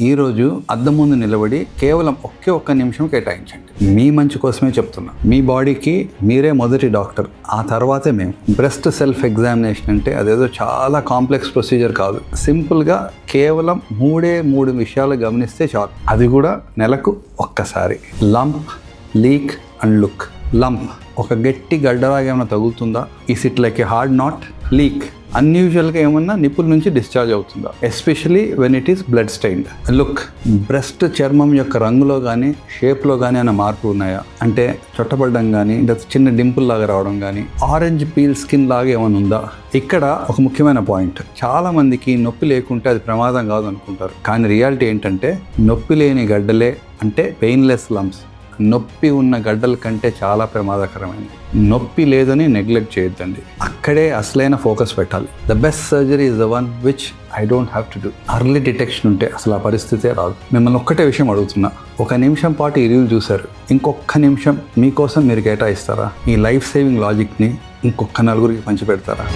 ఈరోజు అద్దం ముందు నిలబడి కేవలం ఒక్క నిమిషం కేటాయించండి. మీ మంచి కోసమే చెప్తున్నా. మీ బాడీకి మీరే మొదటి డాక్టర్, ఆ తర్వాతే మేము. బ్రెస్ట్ సెల్ఫ్ ఎగ్జామినేషన్ అంటే అదేదో చాలా కాంప్లెక్స్ ప్రొసీజర్ కాదు. సింపుల్గా కేవలం మూడు విషయాలు గమనిస్తే చాలు. అది కూడా నెలకు ఒక్కసారి. Lump, leak and look. Lump ఒక గట్టి గడ్డలాగా ఏమైనా తగులుతుందా? Is it like a hard knot? Leak అన్యూజువల్గా ఏమన్నా నిప్పుల నుంచి డిశ్చార్జ్ అవుతుందా? Especially when it is blood stained. Look breast చర్మం యొక్క రంగులో కానీ షేప్లో కానీ అన్న మార్పు ఉన్నాయా? అంటే చుట్టపడడం కానీ లేదా చిన్న డింపుల్ లాగా రావడం కానీ, ఆరెంజ్ పీల్ స్కిన్ లాగా ఏమైనా ఉందా? ఇక్కడ ఒక ముఖ్యమైన పాయింట్, చాలా మందికి నొప్పి లేకుంటే అది ప్రమాదం కాదు అనుకుంటారు. కానీ రియాలిటీ ఏంటంటే నొప్పి లేని గడ్డలే అంటే పెయిన్లెస్ లంప్స్ నొప్పి ఉన్న గడ్డల కంటే చాలా ప్రమాదకరమైనది. నొప్పి లేదని నెగ్లెక్ట్ చేయొద్దండి. అక్కడే అసలైన ఫోకస్ పెట్టాలి. The best surgery is the one which I don't have to do. Early detection ఉంటే అసలు ఆ పరిస్థితే రాదు. మిమ్మల్ని ఒక్కటే విషయం అడుగుతున్నా, 1 నిమిషం పాటు ఈ రివ్యూ చూశారు, ఇంకొక నిమిషం మీకోసం మీరు కేటాయిస్తారా? ఈ లైఫ్ సేవింగ్ లాజిక్ని ఇంకొక 4 పంచిపెడతారా?